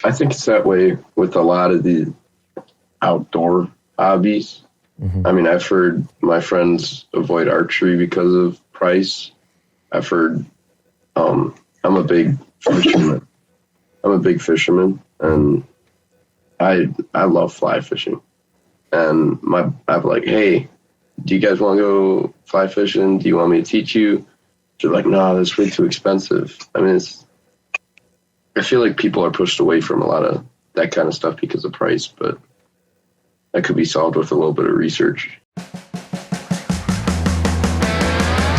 I think it's that way with a lot of the outdoor hobbies. Mm-hmm. I mean, I've heard my friends avoid archery because of price. I've heard I'm a big fisherman. And I love fly fishing. And I'm like, hey, do you guys want to go fly fishing? Do you want me to teach you? They're like, no, that's way too expensive. I mean, I feel like people are pushed away from a lot of that kind of stuff because of price, but that could be solved with a little bit of research.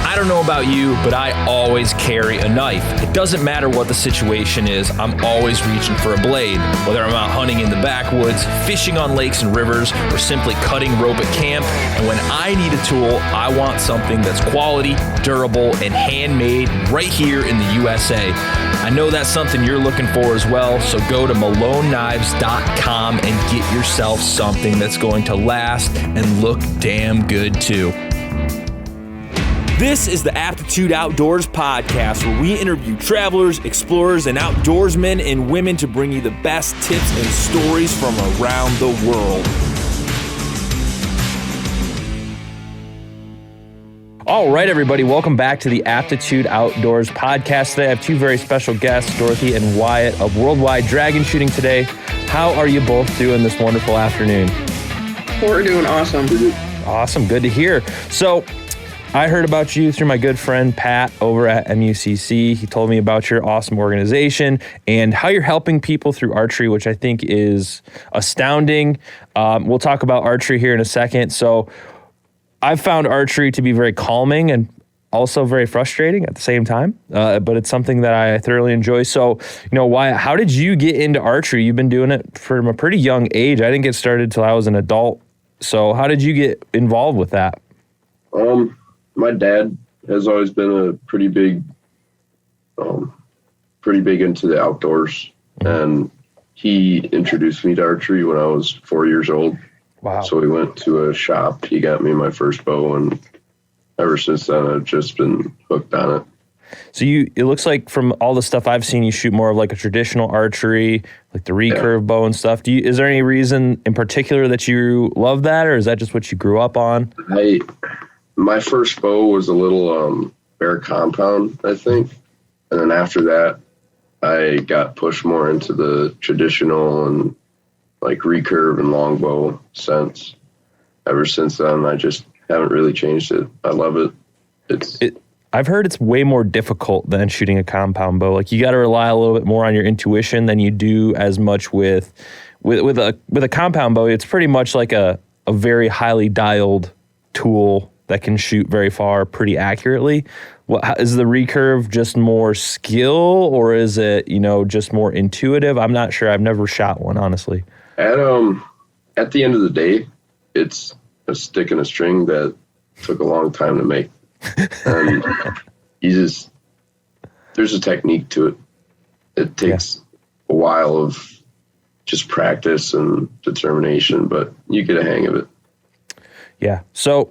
I don't know about you, but I always carry a knife. It doesn't matter what the situation is, I'm always reaching for a blade. Whether I'm out hunting in the backwoods, fishing on lakes and rivers, or simply cutting rope at camp. And when I need a tool, I want something that's quality, durable, and handmade right here in the USA. I know that's something you're looking for as well, so go to maloneknives.com and get yourself something that's going to last and look damn good too. This is the Aptitude Outdoors podcast, where we interview travelers, explorers, and outdoorsmen and women to bring you the best tips and stories from around the world. All right, everybody, welcome back to the Aptitude Outdoors podcast. Today I have two very special guests, Dorothy and Wyatt of Worldwide Dragon Shooting today. How are you both doing this wonderful afternoon? We're doing awesome. Awesome, good to hear. So, I heard about you through my good friend Pat over at MUCC. He told me about your awesome organization and how you're helping people through archery, which I think is astounding. We'll talk about archery here in a second. So I've found archery to be very calming and also very frustrating at the same time, but it's something that I thoroughly enjoy. So, Wyatt, how did you get into archery? You've been doing it from a pretty young age. I didn't get started till I was an adult. So how did you get involved with that? My dad has always been a pretty big into the outdoors, and he introduced me to archery when I was 4 years old. Wow. So we went to a shop. He got me my first bow, and ever since then, I've just been hooked on it. So it looks like from all the stuff I've seen, you shoot more of like a traditional archery, like the recurve bow and stuff. Is there any reason in particular that you love that, or is that just what you grew up on? My first bow was a little bear compound, I think. And then after that, I got pushed more into the traditional and like recurve and longbow sense. Ever since then, I just haven't really changed it. I love it. I've heard it's way more difficult than shooting a compound bow. Like you got to rely a little bit more on your intuition than you do as much with a compound bow. It's pretty much like a very highly dialed tool that can shoot very far pretty accurately. Is the recurve just more skill, or is it, just more intuitive? I'm not sure. I've never shot one, honestly. At the end of the day, it's a stick and a string that took a long time to make. And there's a technique to it. It takes a while of just practice and determination, but you get a hang of it. Yeah. So,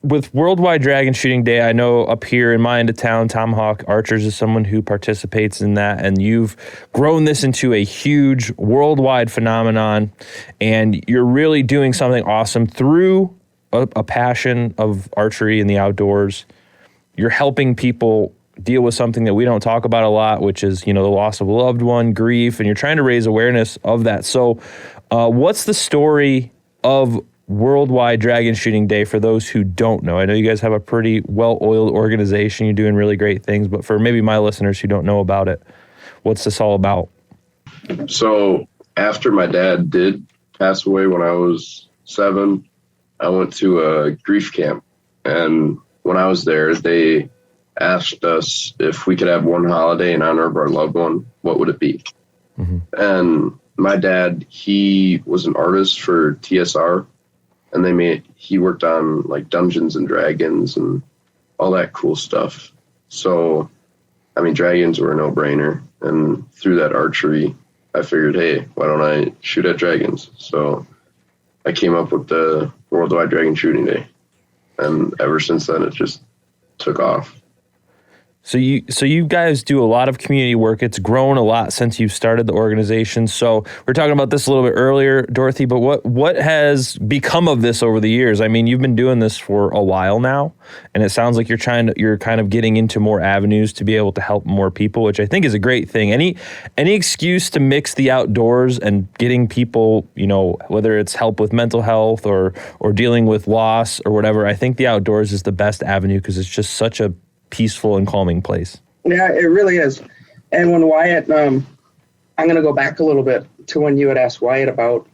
with Worldwide Dragon Shooting Day, I know up here in my end of town, Tomahawk Archers is someone who participates in that, and you've grown this into a huge worldwide phenomenon, and you're really doing something awesome through a passion of archery and the outdoors. You're helping people deal with something that we don't talk about a lot, which is, the loss of a loved one, grief, and you're trying to raise awareness of that. So what's the story of Worldwide Dragon Shooting Day for those who don't know? I know you guys have a pretty well-oiled organization. You're doing really great things, but for maybe my listeners who don't know about it, what's this all about? So after my dad did pass away when I was 7, I went to a grief camp. And when I was there, they asked us if we could have one holiday in honor of our loved one, what would it be? Mm-hmm. And my dad, he was an artist for TSR. And he worked on like Dungeons and Dragons and all that cool stuff. So, dragons were a no-brainer. And through that archery, I figured, hey, why don't I shoot at dragons? So I came up with the Worldwide Dragon Shooting Day. And ever since then, it just took off. So you guys do a lot of community work. It's grown a lot since you've started the organization. So we're talking about this a little bit earlier, Dorothy, but what has become of this over the years? I mean, you've been doing this for a while now, and it sounds like you're kind of getting into more avenues to be able to help more people, which I think is a great thing. Any excuse to mix the outdoors and getting people, whether it's help with mental health or dealing with loss or whatever, I think the outdoors is the best avenue because it's just such a peaceful and calming place. Yeah, it really is. And when Wyatt, I'm going to go back a little bit to when you had asked Wyatt about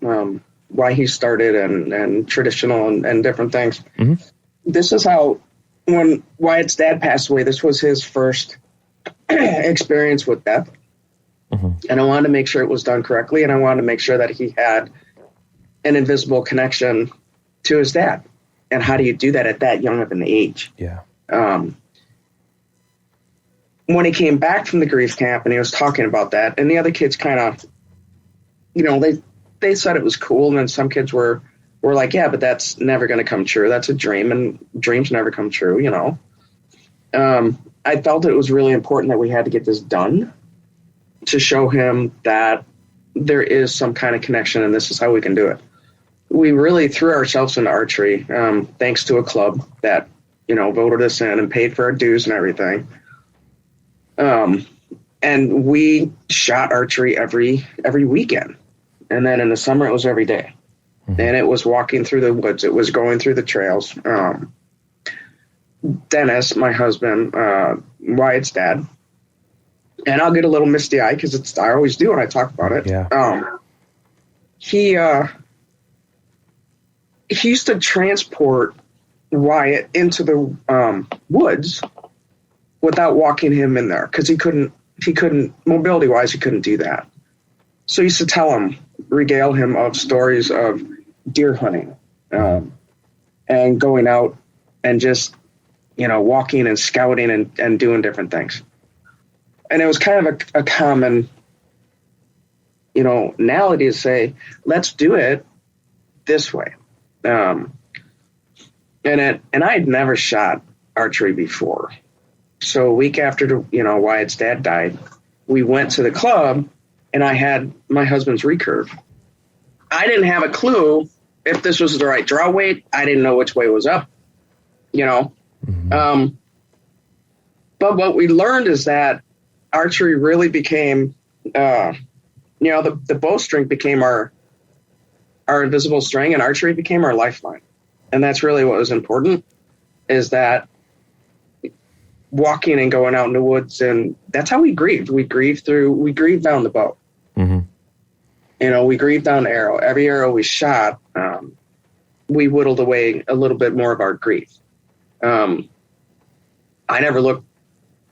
why he started and traditional and different things. Mm-hmm. This is how, when Wyatt's dad passed away, this was his first experience with death. Mm-hmm. And I wanted to make sure it was done correctly, and I wanted to make sure that he had an invisible connection to his dad. And how do you do that at that young of an age? Yeah. When he came back from the grief camp and he was talking about that, and the other kids kind of, they said it was cool. And then some kids were like, yeah, but that's never going to come true. That's a dream, and dreams never come true, I felt it was really important that we had to get this done to show him that there is some kind of connection and this is how we can do it. We really threw ourselves into archery, thanks to a club that, voted us in and paid for our dues and everything. And we shot archery every weekend. And then in the summer, it was every day. Mm-hmm. And it was walking through the woods. It was going through the trails. Dennis, my husband, Wyatt's dad, and I'll get a little misty eye because I always do when I talk about it. Yeah. He used to transport Wyatt into the woods without walking him in there because he couldn't mobility wise, he couldn't do that. So he used to regale him of stories of deer hunting, and going out and just, walking and scouting and doing different things. And it was kind of a common, analogy to say, let's do it this way. And I had never shot archery before. So a week after, Wyatt's dad died, we went to the club and I had my husband's recurve. I didn't have a clue if this was the right draw weight. I didn't know which way was up, Mm-hmm. But what we learned is that archery really became, the bowstring became our invisible string, and archery became our lifeline. And that's really what was important, is that walking and going out in the woods, and that's how we grieved. We grieved down the bow. Mm-hmm. We grieved down the arrow. Every arrow we shot, we whittled away a little bit more of our grief. I never looked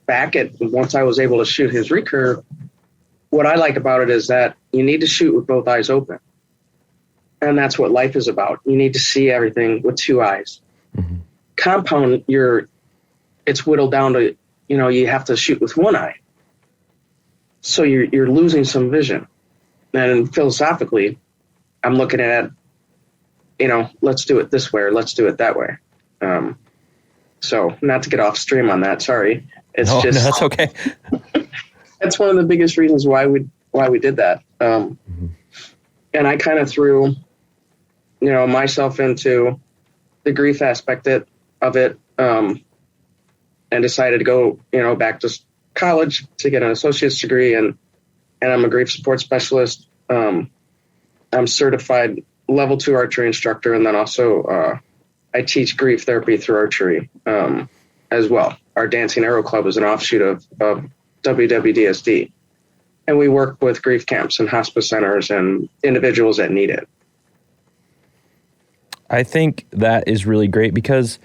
back at, once I was able to shoot his recurve, what I like about it is that you need to shoot with both eyes open. And that's what life is about. You need to see everything with two eyes. Mm-hmm. Compound, it's whittled down to, you have to shoot with one eye. So you're losing some vision. And philosophically, I'm looking at, let's do it this way or let's do it that way. So not to get off stream on that, sorry. No, that's okay. That's one of the biggest reasons why we did that. Mm-hmm. And I kind of threw, myself into the grief aspect of it, and decided to go, back to college to get an associate's degree. And I'm a grief support specialist. I'm certified level 2 archery instructor. And then also, I teach grief therapy through archery, as well. Our Dancing Arrow Club is an offshoot of WWDSD. And we work with grief camps and hospice centers and individuals that need it. I think that is really great because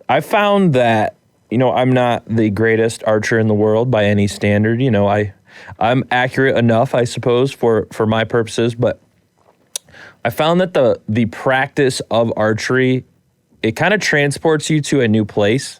I found that, I'm not the greatest archer in the world by any standard. I'm accurate enough, I suppose, for my purposes, but I found that the practice of archery, it kind of transports you to a new place.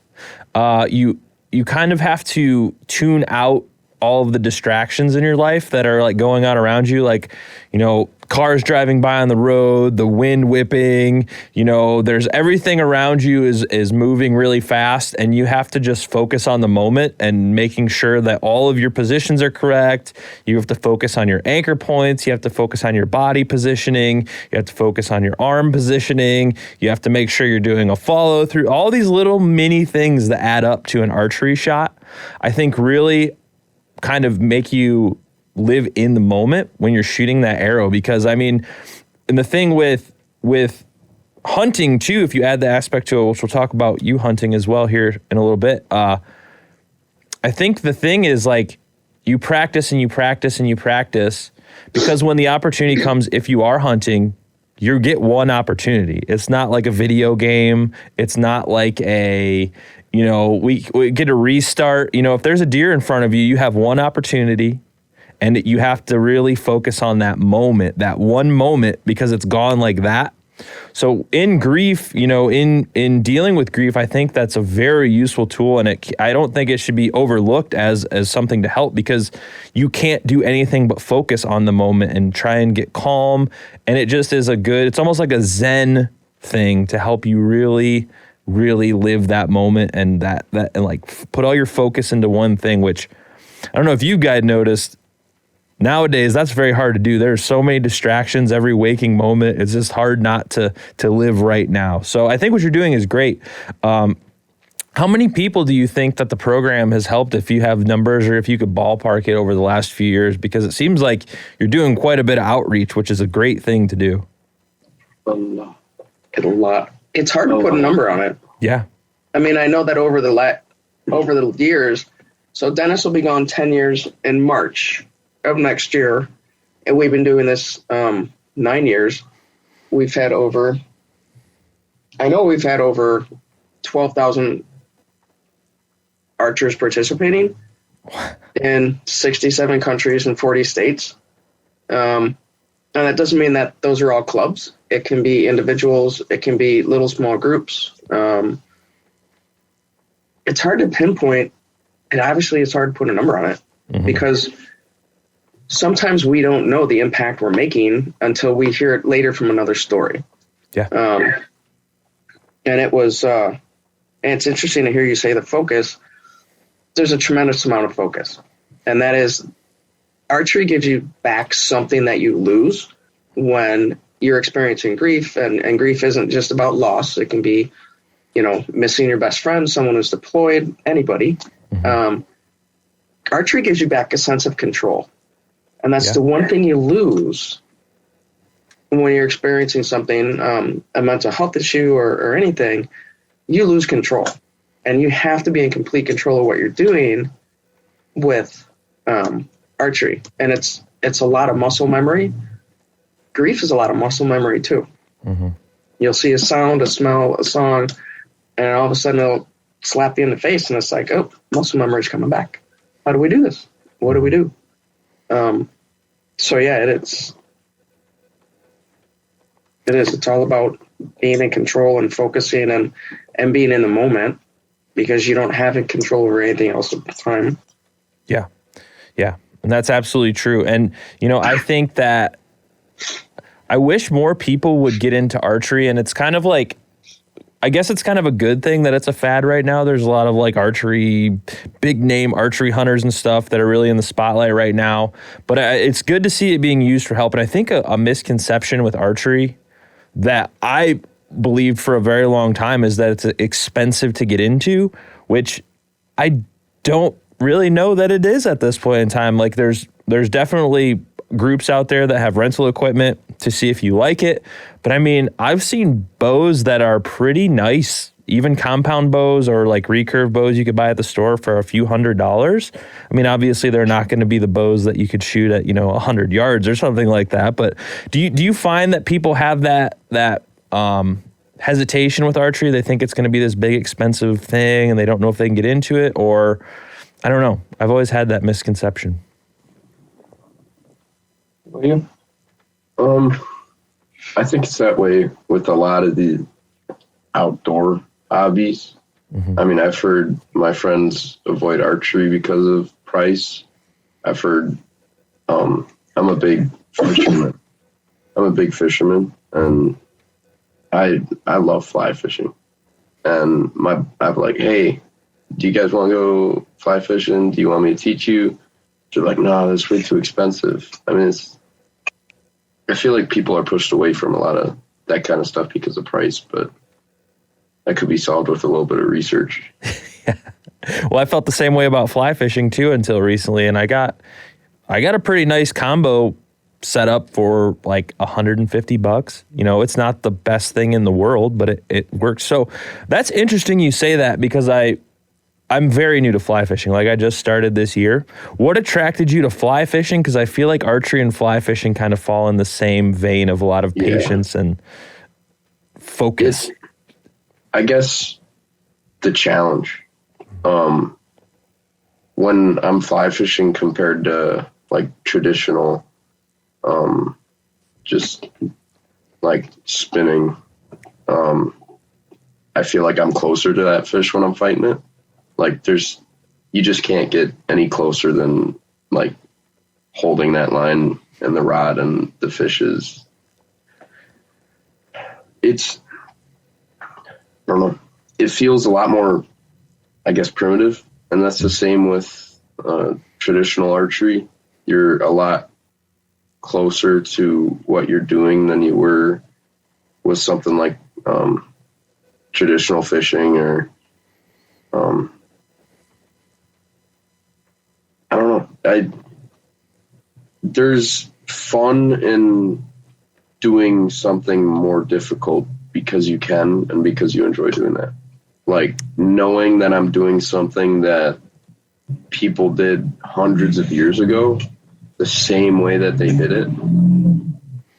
You kind of have to tune out all of the distractions in your life that are like going on around you, like, you know, cars driving by on the road, the wind whipping, you know, there's everything around you is moving really fast, and you have to just focus on the moment and making sure that all of your positions are correct. You have to focus on your anchor points. You have to focus on your body positioning. You have to focus on your arm positioning. You have to make sure you're doing a follow through. All these little mini things that add up to an archery shot, I think really kind of make you live in the moment when you're shooting that arrow. Because I mean, and the thing with hunting too, if you add the aspect to it, which we'll talk about you hunting as well here in a little bit, I think the thing is, like, you practice and you practice and you practice, because when the opportunity comes, if you are hunting, you get one opportunity. It's not like a video game. It's not like a, you know, we get a restart. You know, if there's a deer in front of you, you have one opportunity. And you have to really focus on that moment, that one moment, because it's gone like that. So in grief, you know, in dealing with grief, I think that's a very useful tool, and I don't think it should be overlooked as something to help, because you can't do anything but focus on the moment and try and get calm. And it just is it's almost like a Zen thing to help you really, really live that moment and that and like put all your focus into one thing, which I don't know if you guys noticed. Nowadays, that's very hard to do. There's so many distractions every waking moment. It's just hard not to live right now. So I think what you're doing is great. How many people do you think that the program has helped, if you have numbers or if you could ballpark it over the last few years? Because it seems like you're doing quite a bit of outreach, which is a great thing to do. A lot. It's hard to put a number on it. Yeah. I mean, I know that over the years, so Dennis will be gone 10 years in March of next year, and we've been doing this 9 years. We've had over 12,000 archers participating in 67 countries and 40 states. And that doesn't mean that those are all clubs. It can be individuals. It can be little small groups. It's hard to pinpoint, and obviously it's hard to put a number on it, because sometimes we don't know the impact we're making until we hear it later from another story. Yeah. And it was, and it's interesting to hear you say the focus. There's a tremendous amount of focus, and that is, archery gives you back something that you lose when you're experiencing grief, and grief isn't just about loss. It can be, you know, missing your best friend, someone who's deployed, anybody. Archery gives you back a sense of control. And that's the one thing you lose when you're experiencing something, a mental health issue or anything. You lose control, and you have to be in complete control of what you're doing with archery. And it's a lot of muscle memory. Grief is a lot of muscle memory too. You'll see a sound, a smell, a song, and all of a sudden it'll slap you in the face, and it's like, oh, muscle memory is coming back. How do we do this? What do we do? So yeah, it's all about being in control and focusing and being in the moment, because you don't have control over anything else at the time. Yeah. Yeah. And that's absolutely true. And, you know, I think that I wish more people would get into archery, and it's kind of like, I guess it's kind of a good thing that it's a fad right now. There's a lot of like archery, big name archery hunters and stuff that are really in the spotlight right now. But it's good to see it being used for help. And I think a misconception with archery that I believed for a very long time is that it's expensive to get into, which I don't really know that it is at this point in time. Like there's definitely groups out there that have rental equipment to see if you like it. But I mean, I've seen bows that are pretty nice, even compound bows or like recurve bows you could buy at the store for a few $100s. I mean, obviously they're not going to be the bows that you could shoot at, 100 yards or something like that. But do you find that people have that hesitation with archery? They think it's going to be this big expensive thing and they don't know if they can get into it, or I don't know. I've always had that misconception. Yeah. I think it's that way with a lot of the outdoor hobbies. I mean, I've heard my friends avoid archery because of price. I've heard, I'm a big fisherman. And I love fly fishing. And I'm like, hey, do you guys want to go fly fishing? Do you want me to teach you? They're like, no, that's way too expensive. I mean, I feel like people are pushed away from a lot of that kind of stuff because of price, but that could be solved with a little bit of research. Yeah. Well, I felt the same way about fly fishing too until recently, and I got a pretty nice combo set up for like $150. You know, it's not the best thing in the world, but it works. So that's interesting you say that, because I'm very new to fly fishing. Like, I just started this year. What attracted you to fly fishing? Because I feel like archery and fly fishing kind of fall in the same vein of a lot of patience and focus. I guess the challenge. When I'm fly fishing compared to like traditional, just like spinning, I feel like I'm closer to that fish when I'm fighting it. Like, you just can't get any closer than like holding that line and the rod and the fishes. I don't know. It feels a lot more, I guess, primitive. And that's the same with traditional archery. You're a lot closer to what you're doing than you were with something like traditional fishing or I don't know. There's fun in doing something more difficult because you can and because you enjoy doing that. Like, knowing that I'm doing something that people did hundreds of years ago the same way that they did it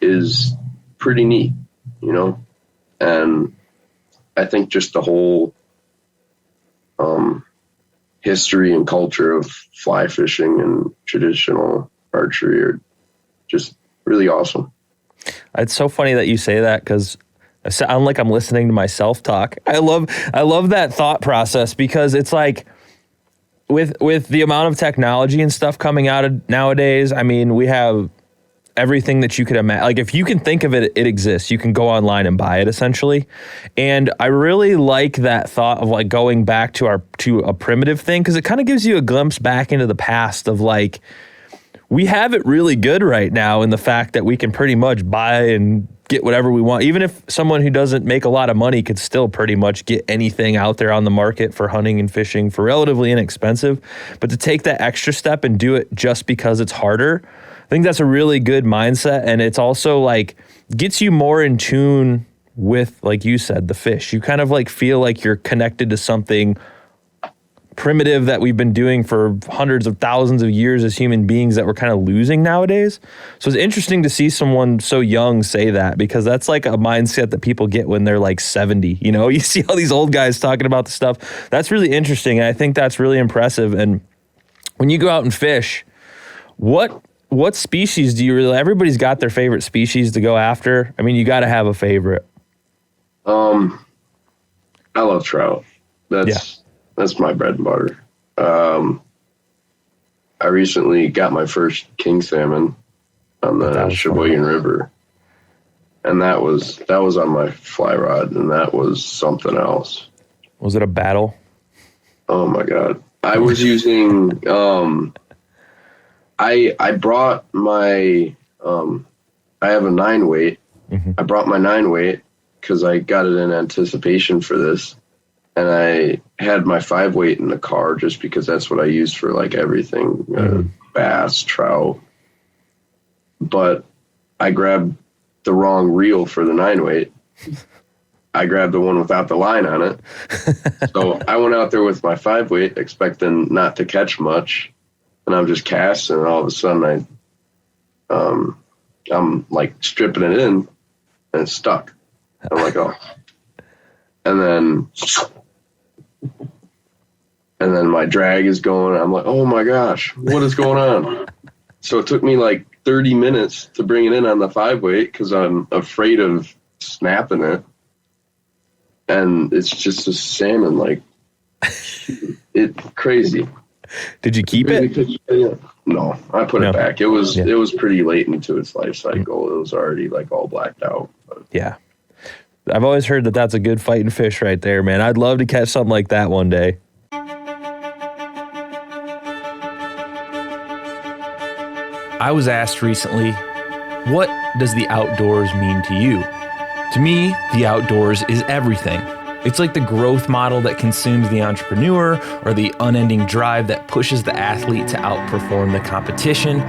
is pretty neat, you know? And I think just the whole history and culture of fly fishing and traditional archery are just really awesome. It's so funny that you say that, because I sound like I'm listening to myself talk. I love that thought process, because it's like with the amount of technology and stuff coming out of nowadays, I mean, we have everything that you could imagine. Like, if you can think of it, it exists. You can go online and buy it, essentially. And I really like that thought of like going back to a primitive thing, because it kind of gives you a glimpse back into the past of like, we have it really good right now in the fact that we can pretty much buy and get whatever we want. Even if someone who doesn't make a lot of money could still pretty much get anything out there on the market for hunting and fishing for relatively inexpensive. But to take that extra step and do it just because it's harder, I think that's a really good mindset. And it's also like gets you more in tune with, like you said, the fish. You kind of like feel like you're connected to something primitive that we've been doing for hundreds of thousands of years as human beings that we're kind of losing nowadays. So it's interesting to see someone so young say that, because that's like a mindset that people get when they're like 70. You know, you see all these old guys talking about the stuff. That's really interesting. And I think that's really impressive. And when you go out and fish, what species do you really, everybody's got their favorite species to go after. I mean, you got to have a favorite. I love trout. That's my bread and butter. I recently got my first king salmon on the Sheboygan River, and that was on my fly rod, and that was something else. Was it a battle? Oh my God. I was using, I brought my, I have a 9-weight. Mm-hmm. I brought my 9-weight because I got it in anticipation for this. And I had my 5-weight in the car just because that's what I use for like everything, bass, trout. But I grabbed the wrong reel for the 9-weight. I grabbed the one without the line on it. So I went out there with my 5-weight expecting not to catch much. And I'm just casting, and all of a sudden I'm like stripping it in, and it's stuck. I'm like, oh. And then my drag is going. I'm like, oh my gosh, what is going on? So it took me like 30 minutes to bring it in on the 5-weight because I'm afraid of snapping it. And it's just a salmon, like, it's crazy. Did you keep it? Yeah. No, I put it back. It was pretty late into its life cycle. It was already like all blacked out. But. Yeah. I've always heard that that's a good fighting fish right there, man. I'd love to catch something like that one day. I was asked recently, what does the outdoors mean to you? To me, the outdoors is everything. It's like the growth model that consumes the entrepreneur or the unending drive that pushes the athlete to outperform the competition.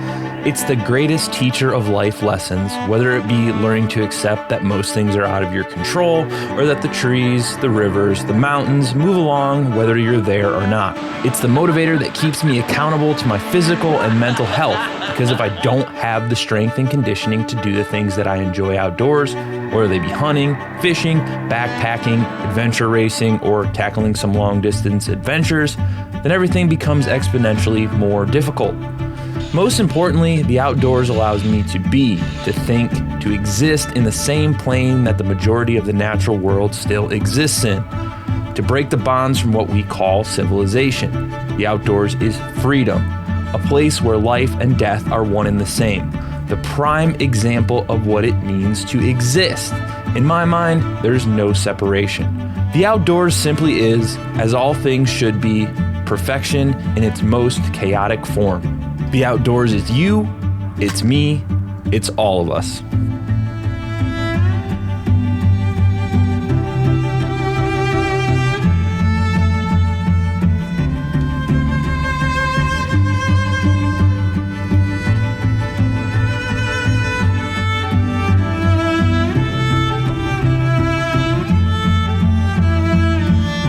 It's the greatest teacher of life lessons, whether it be learning to accept that most things are out of your control or that the trees, the rivers, the mountains move along whether you're there or not. It's the motivator that keeps me accountable to my physical and mental health, because if I don't have the strength and conditioning to do the things that I enjoy outdoors, whether they be hunting, fishing, backpacking, adventure racing, or tackling some long distance adventures, then everything becomes exponentially more difficult. Most importantly, the outdoors allows me to be, to think, to exist in the same plane that the majority of the natural world still exists in. To break the bonds from what we call civilization. The outdoors is freedom, a place where life and death are one and the same. The prime example of what it means to exist. In my mind, there's no separation. The outdoors simply is, as all things should be, perfection in its most chaotic form. The outdoors is you, it's me, it's all of us.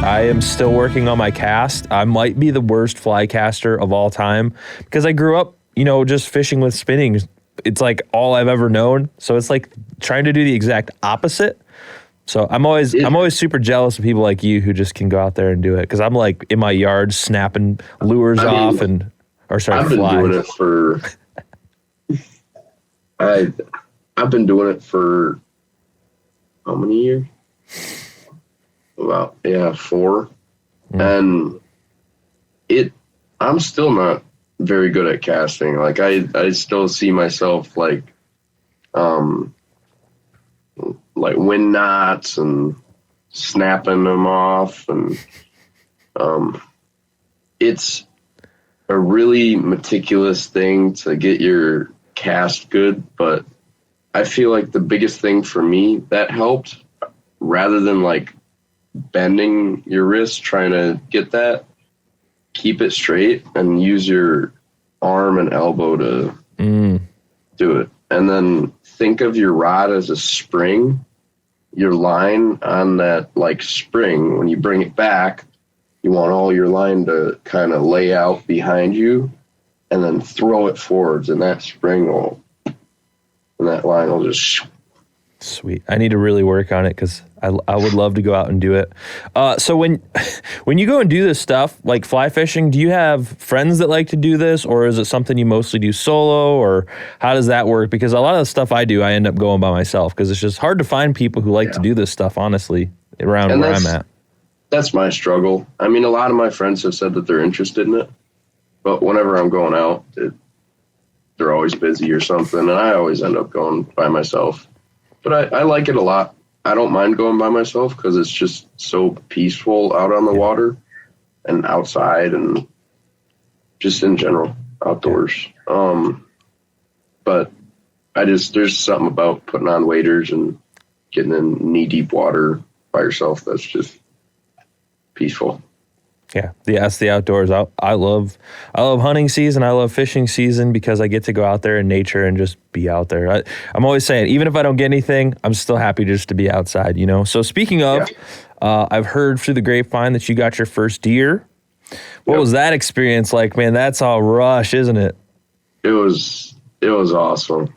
I am still working on my cast. I might be the worst fly caster of all time because I grew up, just fishing with spinning. It's like all I've ever known. So it's like trying to do the exact opposite. So I'm always super jealous of people like you who just can go out there and do it, because I'm like in my yard snapping lures off and flies. I've been doing it for I've been doing it for how many years? About 4. And I'm still not very good at casting. Like I still see myself like wind knots and snapping them off, and it's a really meticulous thing to get your cast good, but I feel like the biggest thing for me that helped, rather than like bending your wrist trying to get that, keep it straight and use your arm and elbow to do it. And then think of your rod as a spring. Your line on that like spring, when you bring it back, you want all your line to kind of lay out behind you, and then throw it forwards, and that line will just... Sweet. I need to really work on it because I would love to go out and do it. So when you go and do this stuff, like fly fishing, do you have friends that like to do this, or is it something you mostly do solo, or how does that work? Because a lot of the stuff I do, I end up going by myself because it's just hard to find people who like to do this stuff, honestly, around where I'm at. That's my struggle. I mean, a lot of my friends have said that they're interested in it, but whenever I'm going out, they're always busy or something, and I always end up going by myself. But I like it a lot. I don't mind going by myself because it's just so peaceful out on the water and outside and just in general outdoors. But there's something about putting on waders and getting in knee deep water by yourself that's just peaceful. Yeah, it's the outdoors. I love hunting season. I love fishing season because I get to go out there in nature and just be out there. I'm always saying, even if I don't get anything, I'm still happy just to be outside, So speaking of, I've heard through the grapevine that you got your first deer. What was that experience like, man? That's all rush, isn't it? It was awesome.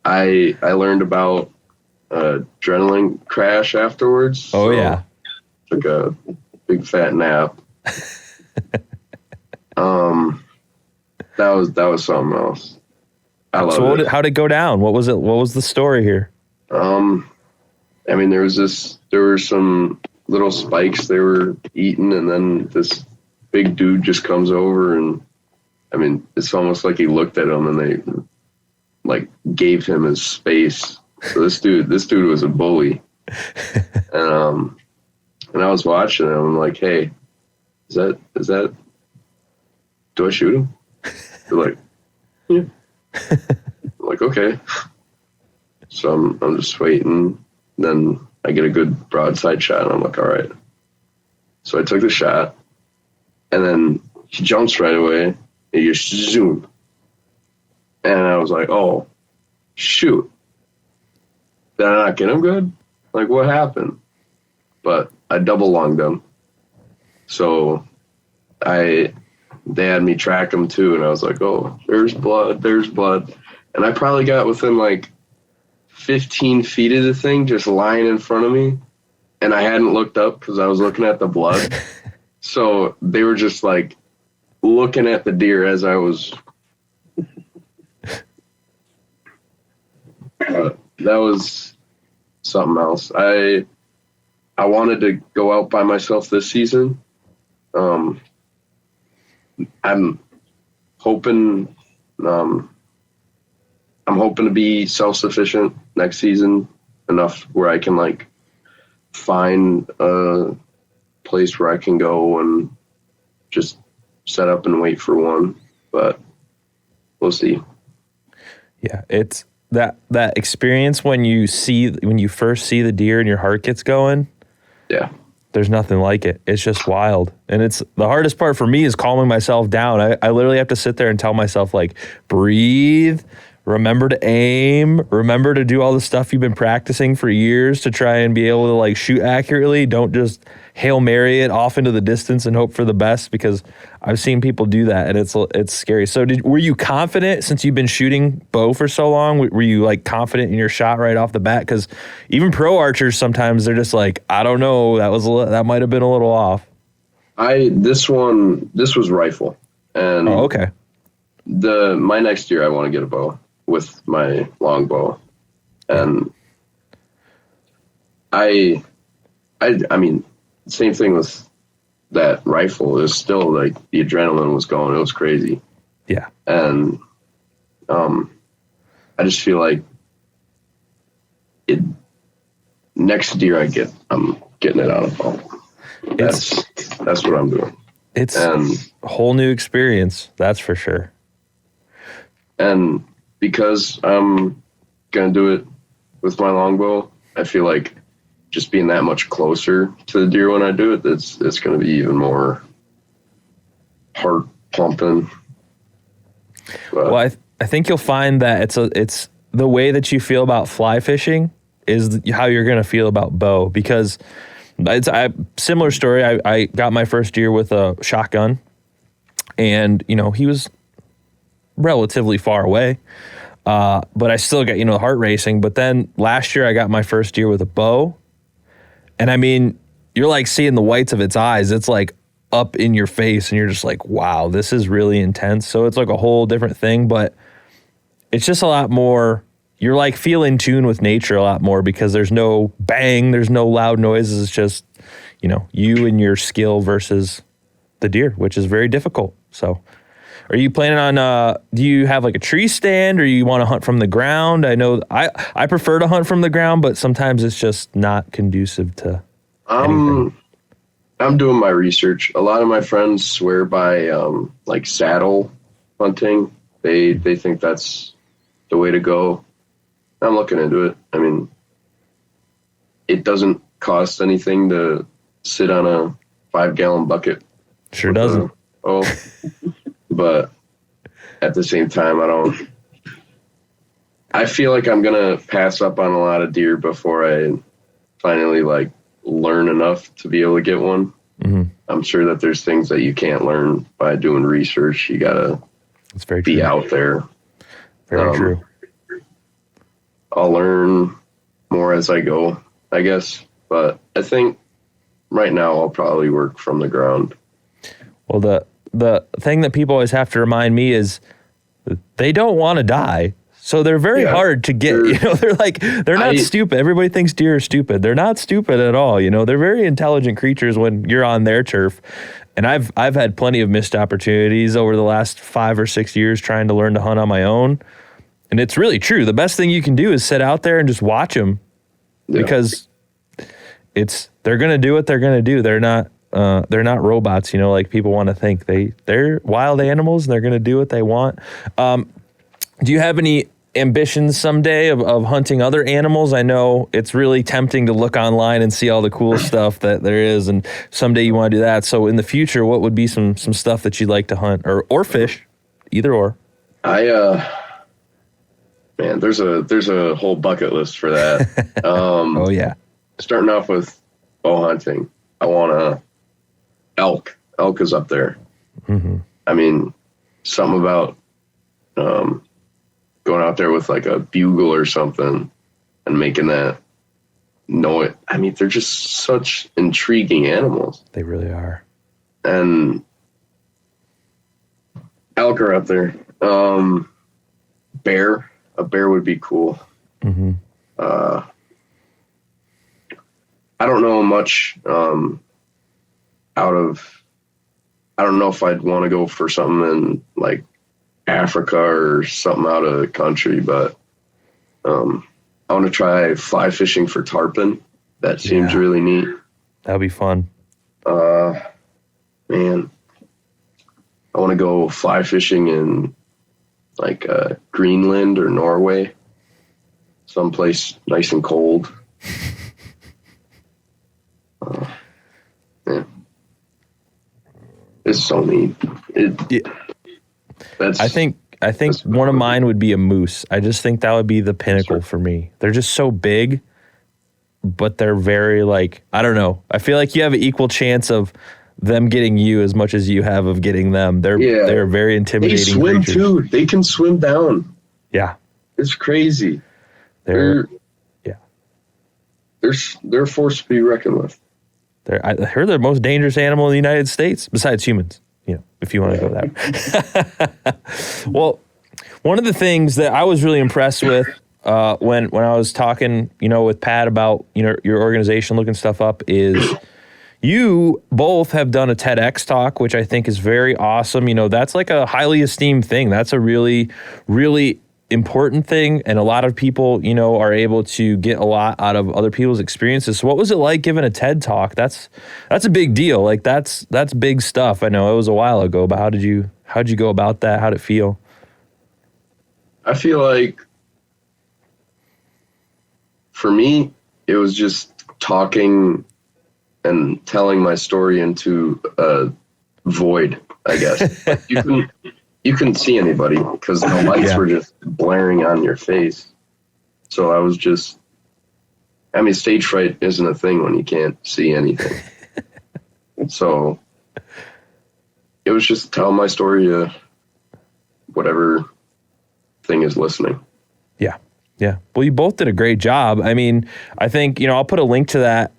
I learned about adrenaline crash afterwards. Oh, yeah. Took a big fat nap. That was something else. I love it. How'd it go down? What was it? What was the story here? I mean, there were some little spikes they were eating, and then this big dude just comes over, and I mean, it's almost like he looked at him and they like gave him his space. So this dude was a bully. And I was watching him. I'm like, hey, is that? Do I shoot him? They're like, yeah. I'm like, okay. So I'm just waiting. Then I get a good broadside shot, and I'm like, all right. So I took the shot, and then he jumps right away, and he just zoom. And I was like, oh, shoot. Did I not get him good? Like, what happened? But I double lunged him. So they had me track him too, and I was like, oh, there's blood. And I probably got within like 15 feet of the thing just lying in front of me, and I hadn't looked up because I was looking at the blood. So they were just like looking at the deer as I was. That was something else. I wanted to go out by myself this season. I'm hoping to be self-sufficient next season enough where I can like find a place where I can go and just set up and wait for one, but we'll see. Yeah, it's that experience when you first see the deer and your heart gets going. Yeah. There's nothing like it. It's just wild. And it's the hardest part for me is calming myself down. I literally have to sit there and tell myself, like, breathe, remember to aim, remember to do all the stuff you've been practicing for years to try and be able to like shoot accurately. Don't just Hail Mary it off into the distance and hope for the best, because I've seen people do that and it's scary. So were you confident since you've been shooting bow for so long? Were you like confident in your shot right off the bat? Because even pro archers, sometimes they're just like, I don't know, that might have been a little off. This was rifle. And oh, okay. My next year I want to get a bow with my longbow. And I mean, same thing with that rifle. It was still like the adrenaline was going. It was crazy. Yeah. And I just feel like next deer I'm getting it out of bow. That's what I'm doing. It's a whole new experience. That's for sure. And because I'm going to do it with my longbow, I feel like just being that much closer to the deer when I do it, it's going to be even more heart pumping. But, well, I think you'll find that it's the way that you feel about fly fishing is how you're going to feel about bow, because it's a similar story. I got my first deer with a shotgun, and he was relatively far away, but I still got heart racing. But then last year I got my first deer with a bow. And I mean, you're like seeing the whites of its eyes. It's like up in your face and you're just like, wow, this is really intense. So it's like a whole different thing, but it's just a lot more, you're like feel in tune with nature a lot more, because there's no bang, there's no loud noises. It's just, you and your skill versus the deer, which is very difficult. So are you planning on, do you have like a tree stand, or you want to hunt from the ground? I know I prefer to hunt from the ground, but sometimes it's just not conducive to anything. I'm doing my research. A lot of my friends swear by like saddle hunting. They think that's the way to go. I'm looking into it. I mean, it doesn't cost anything to sit on a 5-gallon bucket. Sure doesn't. But at the same time, I feel like I'm going to pass up on a lot of deer before I finally like learn enough to be able to get one. Mm-hmm. I'm sure that there's things that you can't learn by doing research. You got to be out there. Very true. I'll learn more as I go, I guess. But I think right now I'll probably work from the ground. Well, the thing that people always have to remind me is they don't want to die. So they're very hard to get, they're not stupid. Everybody thinks deer are stupid. They're not stupid at all. They're very intelligent creatures when you're on their turf. And I've had plenty of missed opportunities over the last 5 or 6 years trying to learn to hunt on my own. And it's really true. The best thing you can do is sit out there and just watch them, because they're going to do what they're going to do. They're not robots, like people want to think. They're wild animals and they're going to do what they want. Do you have any ambitions someday of hunting other animals? I know it's really tempting to look online and see all the cool stuff that there is, and someday you want to do that. So in the future, what would be some stuff that you'd like to hunt or fish, either or? Man, there's a whole bucket list for that. Oh yeah. Starting off with bow hunting, I want elk. Elk is up there. Mm-hmm. I mean, something about going out there with like a bugle or something and making that noise. I mean, they're just such intriguing animals. They really are. And elk are up there. Bear. A bear would be cool. Mm-hmm. I don't know much I don't know if I'd want to go for something in like Africa or something out of the country, but I want to try fly fishing for tarpon. That seems really neat. That'll be fun. Man, I want to go fly fishing in like Greenland or Norway, someplace nice and cold. Yeah. It's so neat. I think one of mine would be a moose. I just think that would be the pinnacle for me. They're just so big, but they're very I don't know. I feel like you have an equal chance of them getting you as much as you have of getting them. They're very intimidating. They swim creatures. too. They can swim down. Yeah. It's crazy. They're a force to be reckoned with. I heard they're the most dangerous animal in the United States, besides humans, if you want to go that. Well, one of the things that I was really impressed with when I was talking, with Pat about, your organization, looking stuff up, is you both have done a TEDx talk, which I think is very awesome. That's like a highly esteemed thing. That's a really, really important thing, and a lot of people are able to get a lot out of other people's experiences. So what was it like giving a TED talk? That's a big deal. Like that's big stuff. I know it was a while ago, but how'd you go about that? How'd it feel? I feel like for me it was just talking and telling my story into a void, I guess. Like you couldn't see anybody because the lights were just blaring on your face. So I was just, stage fright isn't a thing when you can't see anything. So it was just telling my story to whatever thing is listening. Yeah. Yeah. Well, you both did a great job. I think, I'll put a link to that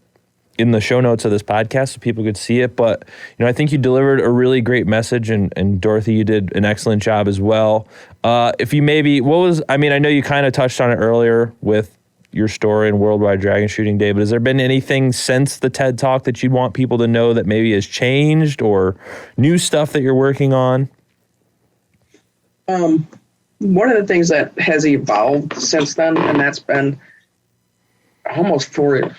in the show notes of this podcast so people could see it. But, I think you delivered a really great message, and Dorothy, you did an excellent job as well. If you I know you kind of touched on it earlier with your story in Worldwide Dragon Shooting Day, but has there been anything since the TED Talk that you'd want people to know that maybe has changed, or new stuff that you're working on? One of the things that has evolved since then, and that's been almost 4 years.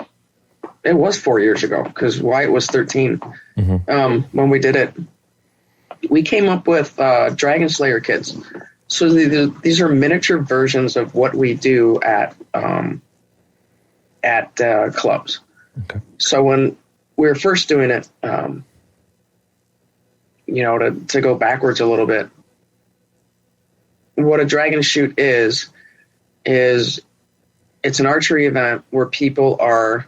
It was 4 years ago because Wyatt was 13 when we did it. We came up with Dragon Slayer kits. So these are miniature versions of what we do at clubs. Okay. So when we were first doing it, to go backwards a little bit, what a dragon shoot is it's an archery event where people are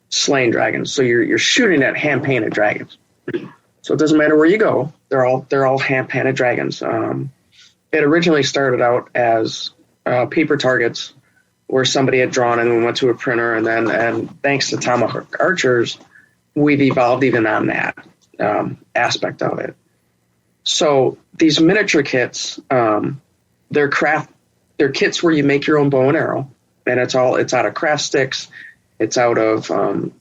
slaying dragons. So you're shooting at hand painted dragons. So it doesn't matter where you go. They're all hand painted dragons. It originally started out as paper targets where somebody had drawn and we went to a printer, and thanks to Tomahawk Archers, we've evolved even on that aspect of it. So these miniature kits, they're kits where you make your own bow and arrow, and it's out of craft sticks. It's out of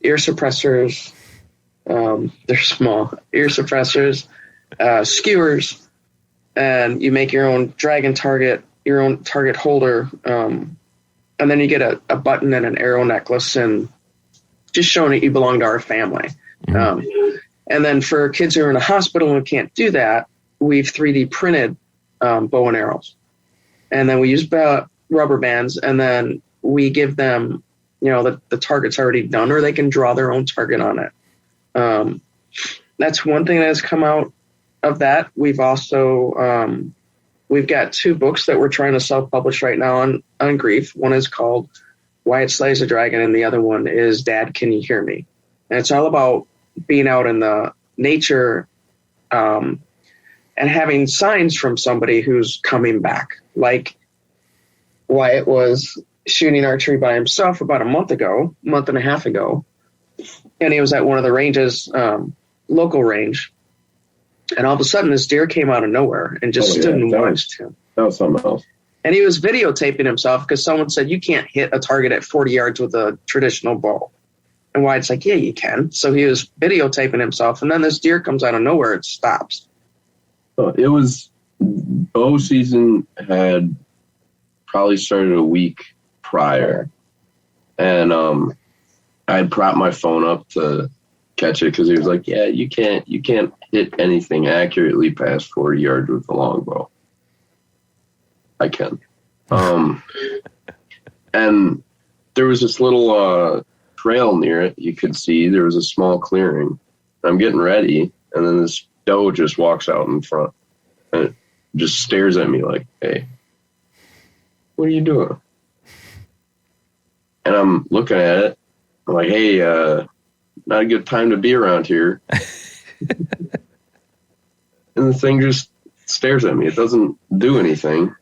ear suppressors, They're small ear suppressors, skewers, and you make your own dragon target, your own target holder. And then you get a button and an arrow necklace, and just showing that you belong to our family. And then for kids who are in a hospital and can't do that, we've 3D printed bow and arrows. And then we use rubber bands, and then we give them, the target's already done, or they can draw their own target on it. That's one thing that has come out of that. We've also, we've got 2 books that we're trying to self-publish right now on grief. One is called Wyatt Slays a Dragon, and the other one is Dad, Can You Hear Me? And it's all about being out in the nature and having signs from somebody who's coming back. Like Wyatt was shooting archery by himself about a month and a half ago, and he was at one of the ranges, local range, and all of a sudden this deer came out of nowhere and just stood and watched him. That was something else. And he was videotaping himself because someone said, you can't hit a target at 40 yards with a traditional bow. And Wyatt's like, yeah, you can. So he was videotaping himself, and then this deer comes out of nowhere. It stops. It was, bow season had probably started a week prior. And I had propped my phone up to catch it because he was like, yeah, you can't hit anything accurately past 40 yards with a longbow. I can. And there was this little trail near it. You could see there was a small clearing. I'm getting ready, and then this doe just walks out in front and it just stares at me like, hey, what are you doing? And I'm looking at it. I'm like, hey, not a good time to be around here. And the thing just stares at me. It doesn't do anything.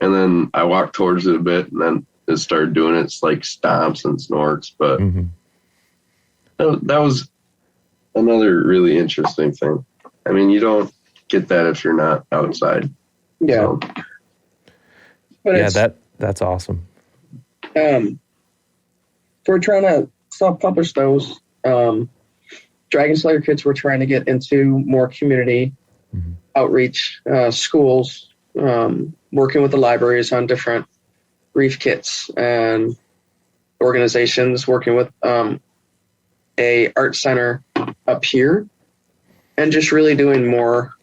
And then I walk towards it a bit, and then it started doing it. It's like stomps and snorts. But that was another really interesting thing. I mean, you don't get that if you're not outside. Yeah. So. But that's awesome. We're trying to self-publish those. Dragon Slayer Kids, we're trying to get into more community outreach, schools, working with the libraries on different grief kits and organizations, working with a art center up here, and just really doing more.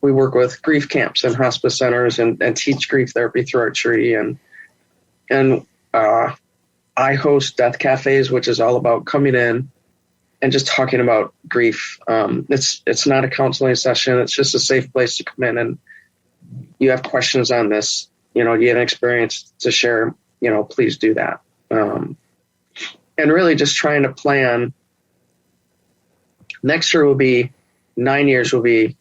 We work with grief camps and hospice centers and teach grief therapy through archery, and I host death cafes, which is all about coming in and just talking about grief. It's not a counseling session. It's just a safe place to come in, and you have questions on this. Do you have an experience to share? Please do that. And really just trying to plan. Next year will be 9 years. We'll be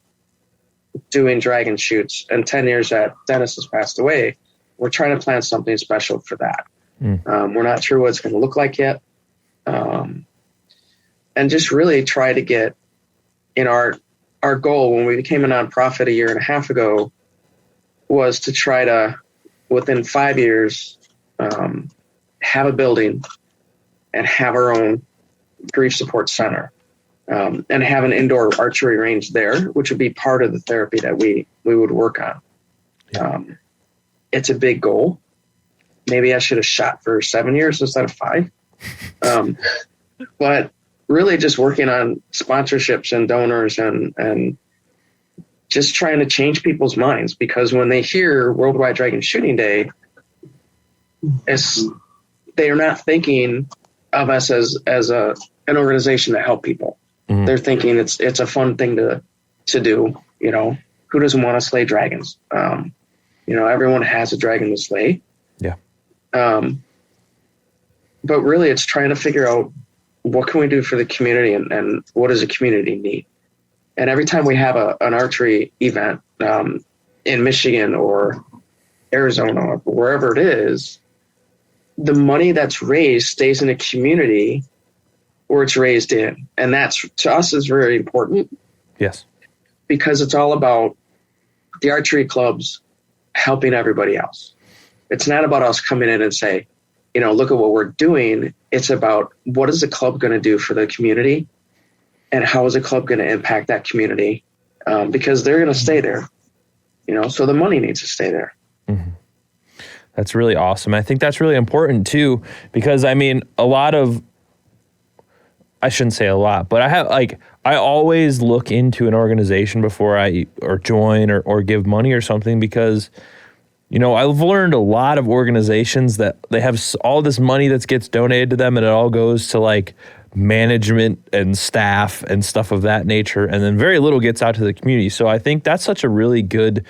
doing dragon shoots, and 10 years that Dennis has passed away. We're trying to plan something special for that. We're not sure what it's going to look like yet. And just really try to get in our goal when we became a nonprofit a year and a half ago was to try to, within 5 years, have a building and have our own grief support center, and have an indoor archery range there, which would be part of the therapy that we would work on. It's a big goal. Maybe I should have shot for 7 years instead of 5. But really just working on sponsorships and donors and just trying to change people's minds, because when they hear Worldwide Dragon Shooting Day, they're not thinking of us as an organization that help people. They're thinking it's a fun thing to do. Who doesn't want to slay dragons? Everyone has a dragon to slay. Yeah. But really it's trying to figure out what can we do for the community and what does the community need? And every time we have an archery event in Michigan or Arizona or wherever it is, the money that's raised stays in a community where it's raised in. And that's, to us, is very important. Yes. Because it's all about the archery clubs helping everybody else. It's not about us coming in and say, look at what we're doing. It's about what is the club going to do for the community and how is a club going to impact that community? Because they're going to stay there, so the money needs to stay there. Mm-hmm. That's really awesome. I think that's really important too, because I mean, I shouldn't say a lot, but I always look into an organization before I join or give money or something, because I've learned a lot of organizations that they have all this money that gets donated to them, and it all goes to like management and staff and stuff of that nature, and then very little gets out to the community. So I think that's such a really good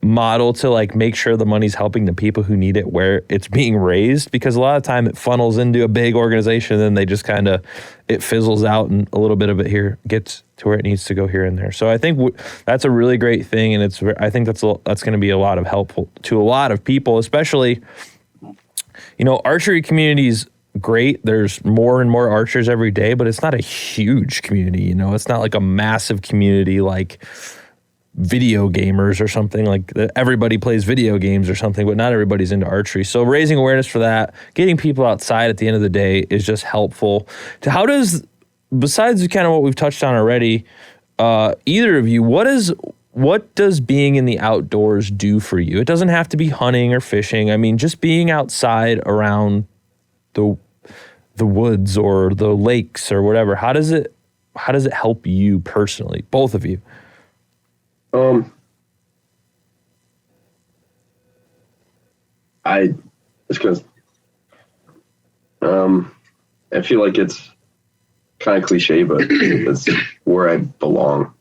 model to like make sure the money's helping the people who need it where it's being raised, because a lot of time it funnels into a big organization and then they just kind of, it fizzles out, and a little bit of it here gets to where it needs to go here and there. So I think that's a really great thing, and I think that's going to be a lot of helpful to a lot of people, especially, archery communities. Great. There's more and more archers every day, but it's not a huge community. It's not like a massive community like video gamers or something, like everybody plays video games or something, but not everybody's into archery. So raising awareness for that, getting people outside at the end of the day is just helpful. How does, besides kind of what we've touched on already, either of you, what does being in the outdoors do for you? It doesn't have to be hunting or fishing. I mean, just being outside around the woods or the lakes or whatever. How does it help you personally, both of you? I feel like it's kind of cliche, but it's where I belong.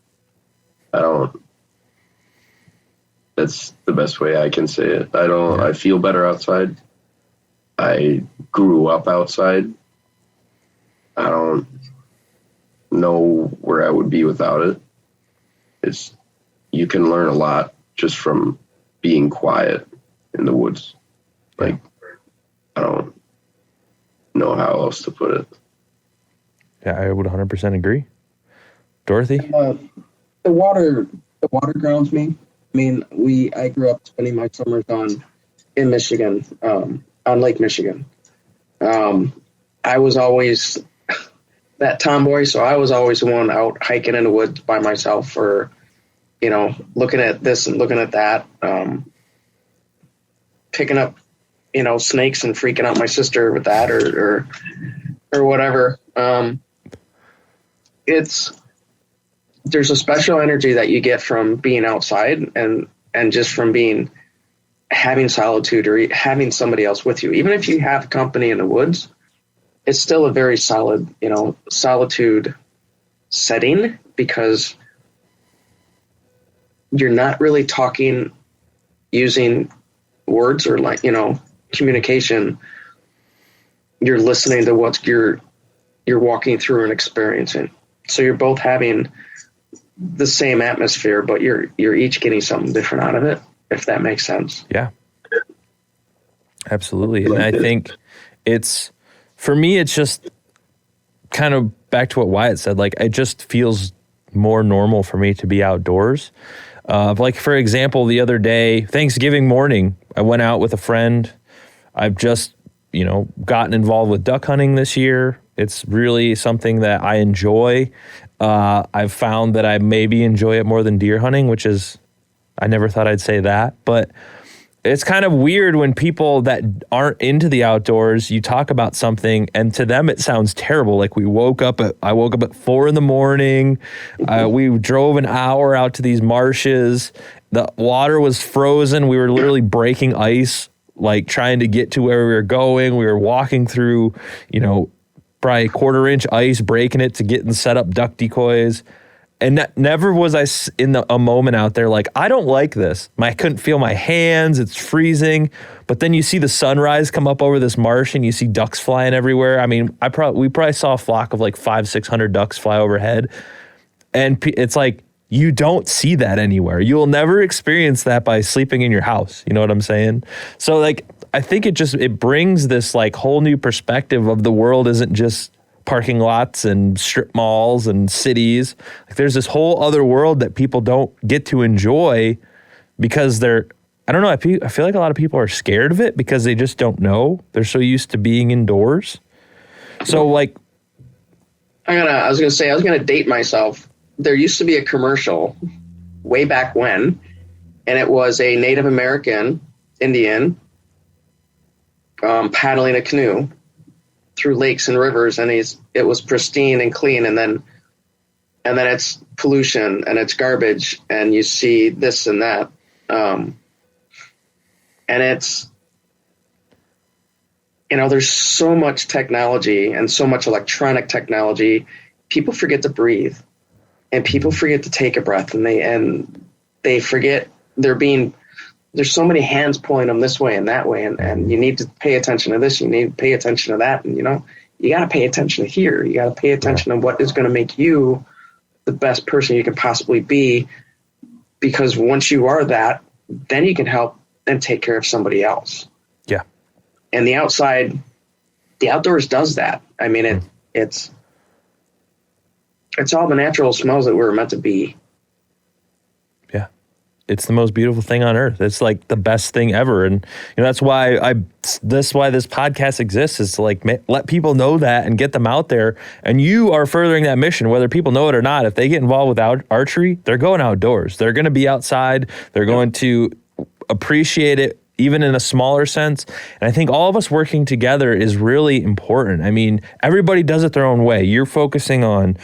That's the best way I can say it. I feel better outside. I grew up outside. I don't know where I would be without it. You can learn a lot just from being quiet in the woods. Like, I don't know how else to put it. Yeah, I would 100% agree. Dorothy? The water grounds me. I mean, I grew up spending my summers In Michigan, on Lake Michigan. I was always that tomboy, so I was always the one out hiking in the woods by myself, or looking at this and looking at that, picking up, snakes and freaking out my sister with that, or whatever. There's a special energy that you get from being outside and just from having solitude or having somebody else with you. Even if you have company in the woods, it's still a very solid, solitude setting, because you're not really talking using words or communication. You're listening to what you're walking through and experiencing. So you're both having the same atmosphere, but you're each getting something different out of it, if that makes sense. Yeah, absolutely. And I think for me, it's just kind of back to what Wyatt said. Like, it just feels more normal for me to be outdoors. Like, for example, the other day, Thanksgiving morning, I went out with a friend. I've just, gotten involved with duck hunting this year. It's really something that I enjoy. I've found that I maybe enjoy it more than deer hunting, which is, I never thought I'd say that, but it's kind of weird when people that aren't into the outdoors, you talk about something and to them it sounds terrible. Like I woke up at 4 a.m. We drove an hour out to these marshes. The water was frozen. We were literally breaking ice, like trying to get to where we were going. We were walking through, probably 1/4-inch ice, breaking it to get and set up duck decoys. And never was I in a moment out there like, I don't like this. I couldn't feel my hands. It's freezing. But then you see the sunrise come up over this marsh and you see ducks flying everywhere. I mean, we probably saw a flock of like 500-600 ducks fly overhead. And it's like, you don't see that anywhere. You'll never experience that by sleeping in your house. You know what I'm saying? So like, I think it brings this like whole new perspective of the world isn't just parking lots and strip malls and cities. Like, there's this whole other world that people don't get to enjoy because I don't know, I feel like a lot of people are scared of it because they just don't know. They're so used to being indoors. So like, I was gonna date myself. There used to be a commercial way back when, and it was a Native American Indian paddling a canoe through lakes and rivers, and it was pristine and clean, and then it's pollution and it's garbage, and you see this and that, and it's, there's so much technology and so much electronic technology. People forget to breathe, and people forget to take a breath, and they forget there's so many hands pulling them this way and that way, and you need to pay attention to this, you need to pay attention to that, and you got to pay attention to here. You got to pay attention to what is going to make you the best person you can possibly be, because once you are that, then you can help and take care of somebody else. Yeah. And the outdoors does that. I mean, it's all the natural smells that we're meant to be. Yeah. It's the most beautiful thing on earth. It's like the best thing ever. And that's why this podcast exists, is to like let people know that and get them out there. And you are furthering that mission, whether people know it or not. If they get involved with archery, they're going outdoors. They're going to be outside. They're going to appreciate it, even in a smaller sense. And I think all of us working together is really important. I mean, everybody does it their own way. You're focusing on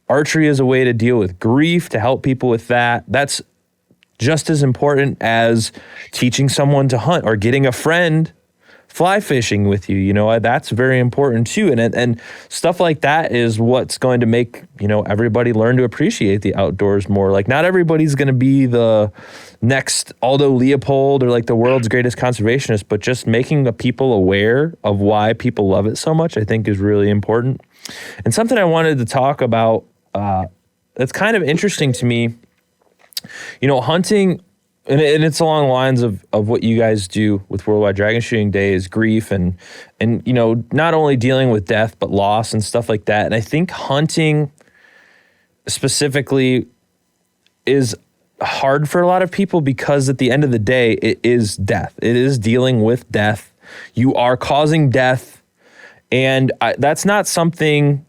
archery as a way to deal with grief, to help people with that. That's just as important as teaching someone to hunt or getting a friend fly fishing with you. That's very important too. And stuff like that is what's going to make, everybody learn to appreciate the outdoors more. Like, not everybody's going to be the next Aldo Leopold or like the world's greatest conservationist, but just making the people aware of why people love it so much, I think, is really important. And something I wanted to talk about that's kind of interesting to me, hunting, and it's along the lines of what you guys do with Worldwide Dragon Shooting Day, is grief and not only dealing with death, but loss and stuff like that. And I think hunting specifically is hard for a lot of people, because at the end of the day, it is death. It is dealing with death. You are causing death. And that's not something,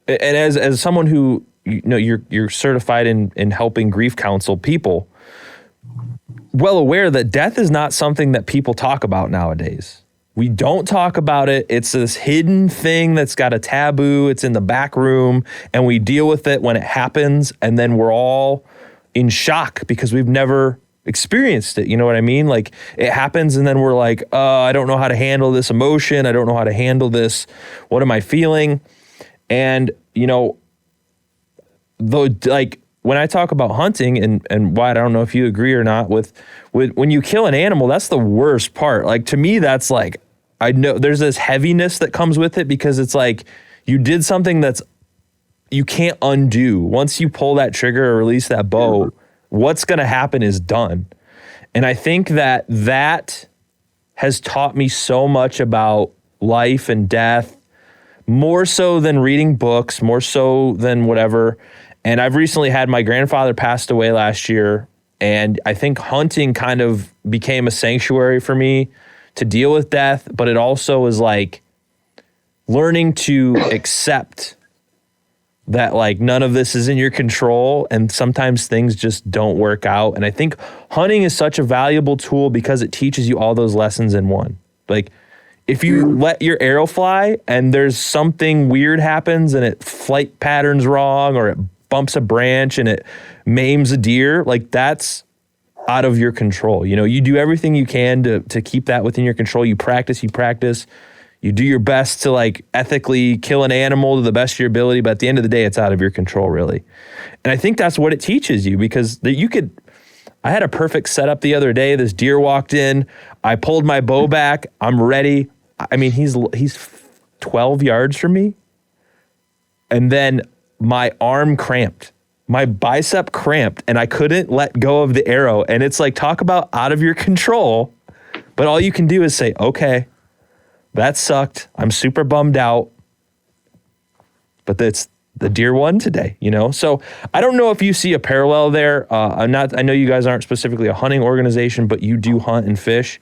and as someone who, you're certified in helping grief counsel people, well aware that death is not something that people talk about nowadays. We don't talk about it. It's this hidden thing that's got a taboo. It's in the back room, and we deal with it when it happens, and then we're all in shock because we've never experienced it. You know what I mean? Like, it happens, and then we're like, I don't know how to handle this emotion. I don't know how to handle this. What am I feeling? And, though, like, when I talk about hunting, and Wyatt, I don't know if you agree or not, with when you kill an animal, that's the worst part. Like, to me, that's like, I know there's this heaviness that comes with it, because it's like you did something that's you can't undo. Once you pull that trigger or release that bow, what's going to happen is done. And I think that has taught me so much about life and death, more so than reading books, more so than whatever. And I've recently had my grandfather passed away last year, and I think hunting kind of became a sanctuary for me to deal with death, but it also was like learning to accept that, like, none of this is in your control, and sometimes things just don't work out. And I think hunting is such a valuable tool because it teaches you all those lessons in one. Like, if you let your arrow fly and there's something weird happens and flight pattern's wrong, or it bumps a branch and it maims a deer, like, that's out of your control. You do everything you can to keep that within your control. You practice, you do your best to, like, ethically kill an animal to the best of your ability, but at the end of the day, it's out of your control, really. And I think that's what it teaches you, because I had a perfect setup the other day. This deer walked in, I pulled my bow back, I'm ready. I mean, he's 12 yards from me, and then my arm cramped. My bicep cramped, and I couldn't let go of the arrow. And it's like, talk about out of your control, but all you can do is say, okay, that sucked. I'm super bummed out, but that's the deer won today, So I don't know if you see a parallel there. I know you guys aren't specifically a hunting organization, but you do hunt and fish.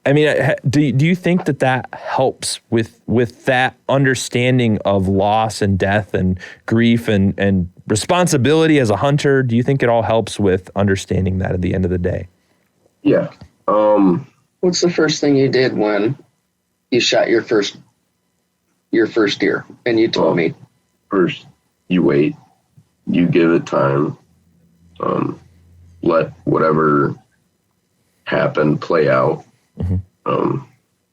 I mean, do you think that helps with that understanding of loss and death and grief and responsibility as a hunter? Do you think it all helps with understanding that at the end of the day? Yeah. What's the first thing you did when you shot your first deer? And you told me. First, you wait. You give it time. Let whatever happened play out. Mm-hmm.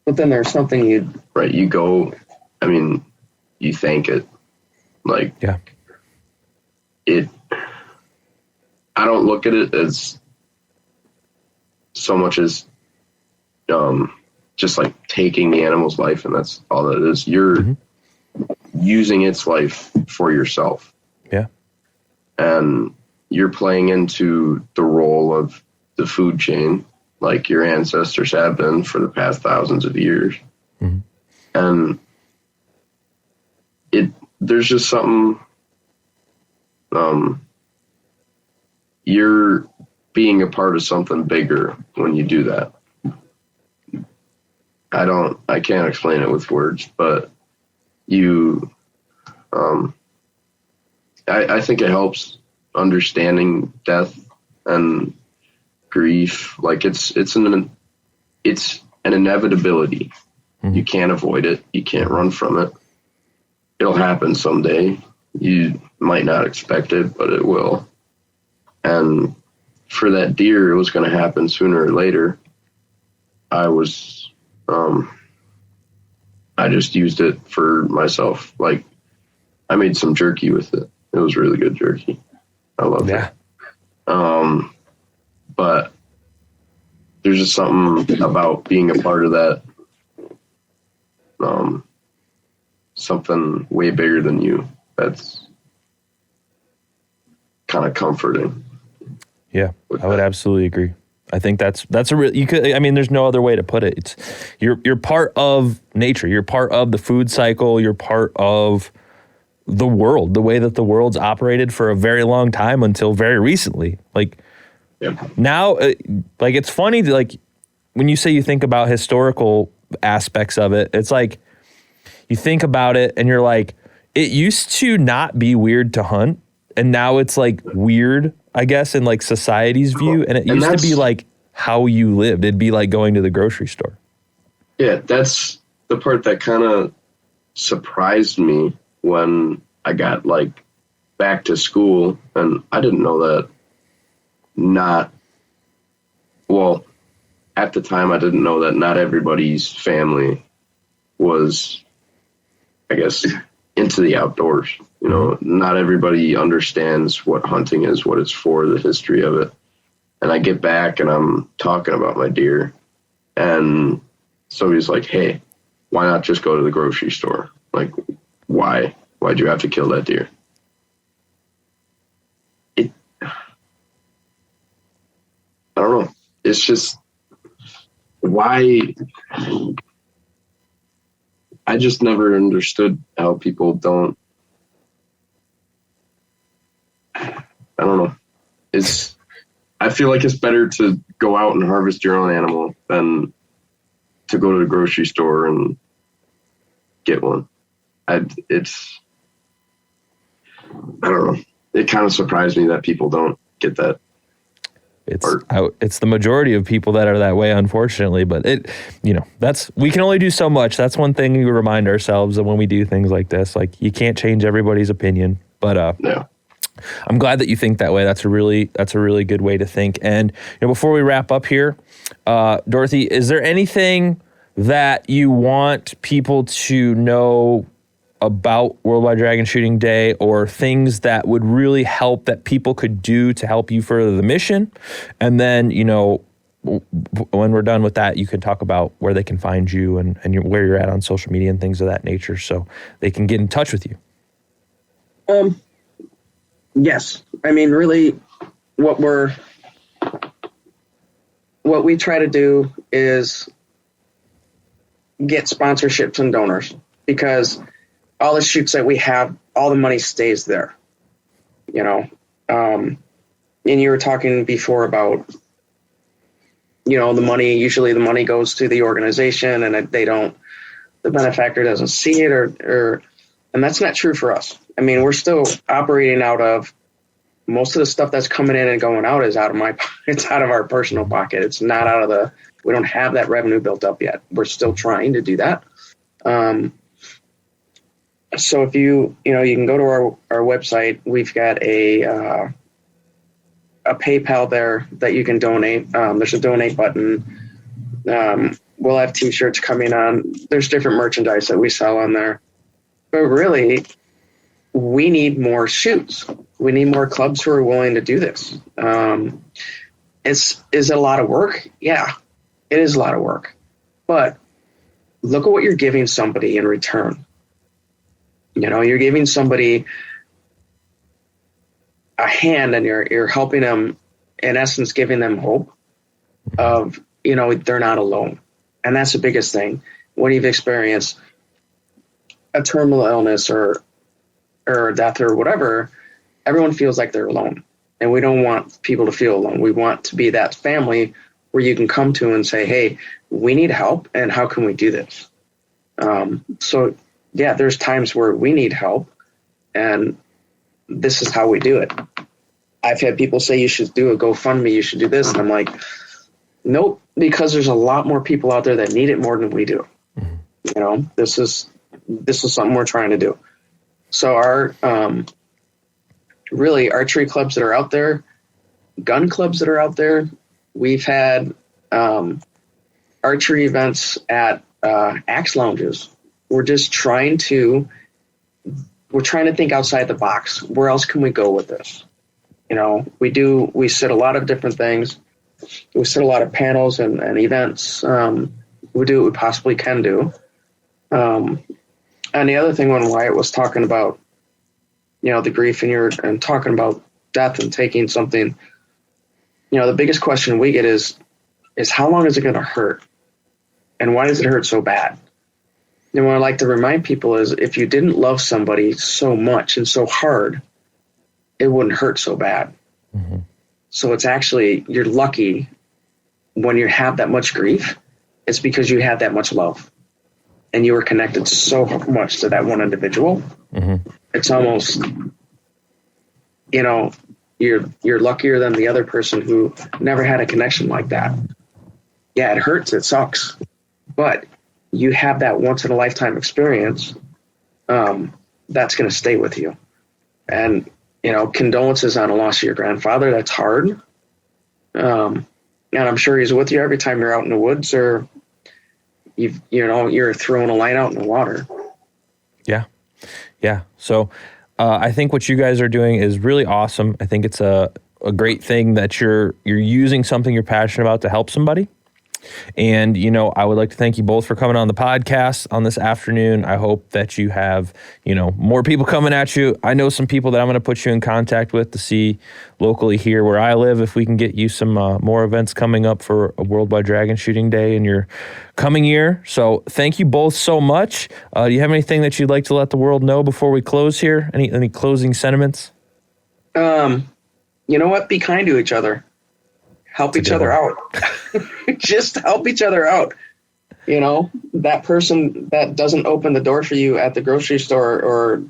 But then there's something you go. I mean, you thank it. Like, yeah. I don't look at it as so much as just like taking the animal's life, and that's all that is. You're using its life for yourself. Yeah. And you're playing into the role of the food chain, like your ancestors have been for the past thousands of years. Mm-hmm. And there's just something, you're being a part of something bigger when you do that. I can't explain it with words, but I think it helps understanding death and grief. Like it's an inevitability. Mm-hmm. You can't avoid it. You can't run from it. It'll happen someday. You might not expect it, but it will. And for that deer, it was going to happen sooner or later. I just used it for myself. Like, I made some jerky with it. It was really good jerky. I loved it. But there's just something about being a part of that, something way bigger than you. That's kind of comforting. Yeah, I would absolutely agree. I think that's a real, there's no other way to put it. It's you're part of nature. You're part of the food cycle. You're part of the world, the way that the world's operated for a very long time until very recently. Like, now, like, it's funny to, like, when you say you think about historical aspects of it, it's like you think about it and you're like, it used to not be weird to hunt, and now it's like weird, I guess, in like society's view. And it used to be like how you lived. It'd be like going to the grocery store. Yeah, that's the part that kind of surprised me when I got like back to school, and I didn't know that at the time I didn't know that not everybody's family was, I guess, into the outdoors. You know, not everybody understands what hunting is, what it's for, the history of it. And I get back and I'm talking about my deer, and somebody's like, hey, why not just go to the grocery store? Like, why'd you have to kill that deer? I don't know. It's just, why? I just never understood how people don't. I don't know. I feel like it's better to go out and harvest your own animal than to go to the grocery store and get one. I don't know. It kind of surprised me that people don't get that. It's the majority of people that are that way, unfortunately, but we can only do so much. That's one thing we remind ourselves of when we do things like this. Like, you can't change everybody's opinion, but yeah. I'm glad that you think that way. That's a really good way to think. And before we wrap up here, Dorothy, is there anything that you want people to know about Worldwide Dragon Shooting Day, or things that would really help that people could do to help you further the mission? And then, when we're done with that, you can talk about where they can find you and where you're at on social media and things of that nature, so they can get in touch with you. Yes. I mean, really, what we try to do is get sponsorships and donors, because all the shoots that we have, all the money stays there, and you were talking before about, usually the money goes to the organization and the benefactor doesn't see it and that's not true for us. I mean, we're still operating out of most of the stuff that's coming in and going out is out of it's out of our personal pocket. It's not we don't have that revenue built up yet. We're still trying to do that. So if you can go to our website, we've got a PayPal there that you can donate. There's a donate button. We'll have t-shirts coming on. There's different merchandise that we sell on there. But really, we need more shoots. We need more clubs who are willing to do this. Is it a lot of work? Yeah, it is a lot of work. But look at what you're giving somebody in return. You're giving somebody a hand and you're helping them, in essence, giving them hope of, they're not alone. And that's the biggest thing. When you've experienced a terminal illness or death or whatever, everyone feels like they're alone. And we don't want people to feel alone. We want to be that family where you can come to and say, hey, we need help. And how can we do this? So yeah, there's times where we need help and this is how we do it. I've had people say you should do a GoFundMe, you should do this. And I'm like, nope, because there's a lot more people out there that need it more than we do. This is something we're trying to do. So our really archery clubs that are out there, gun clubs that are out there, we've had archery events at axe lounges. We're trying to think outside the box. Where else can we go with this? We sit a lot of different things. We sit a lot of panels and events. We do what we possibly can do. And the other thing when Wyatt was talking about, the grief and talking about death and taking something, the biggest question we get is how long is it going to hurt? And why does it hurt so bad? And what I like to remind people is if you didn't love somebody so much and so hard, it wouldn't hurt so bad. Mm-hmm. So it's actually, you're lucky when you have that much grief, it's because you have that much love and you were connected so much to that one individual. Mm-hmm. It's almost, you're luckier than the other person who never had a connection like that. Yeah, it hurts. It sucks. But you have that once in a lifetime experience. That's going to stay with you. And, condolences on a loss of your grandfather. That's hard. And I'm sure he's with you every time you're out in the woods or you're throwing a line out in the water. Yeah. Yeah. So, I think what you guys are doing is really awesome. I think it's a great thing that you're using something you're passionate about to help somebody. And, I would like to thank you both for coming on the podcast on this afternoon. I hope that you have, more people coming at you. I know some people that I'm going to put you in contact with to see locally here where I live if we can get you some more events coming up for a Worldwide Dragon Shooting Day in your coming year. So thank you both so much. Do you have anything that you'd like to let the world know before we close here? Any closing sentiments? You know what? Be kind to each other. Help each other out. Just help each other out. That person that doesn't open the door for you at the grocery store or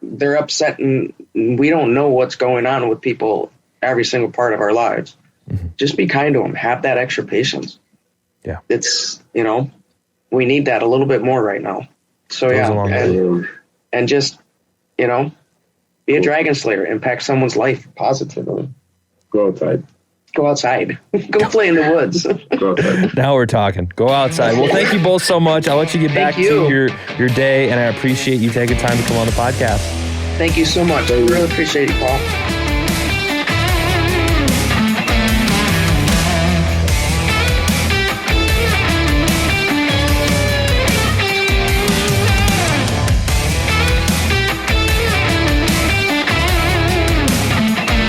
they're upset and we don't know what's going on with people every single part of our lives. Mm-hmm. Just be kind to them. Have that extra patience. Yeah. It's, we need that a little bit more right now. So and just, be a dragon slayer, impact someone's life positively. Go outside. Go outside. Go play in the woods. Go outside. Now we're talking. Go outside. Well, thank you both so much. I'll let you get back to your day, and I appreciate you taking time to come on the podcast. Thank you so much. I really appreciate it, Paul.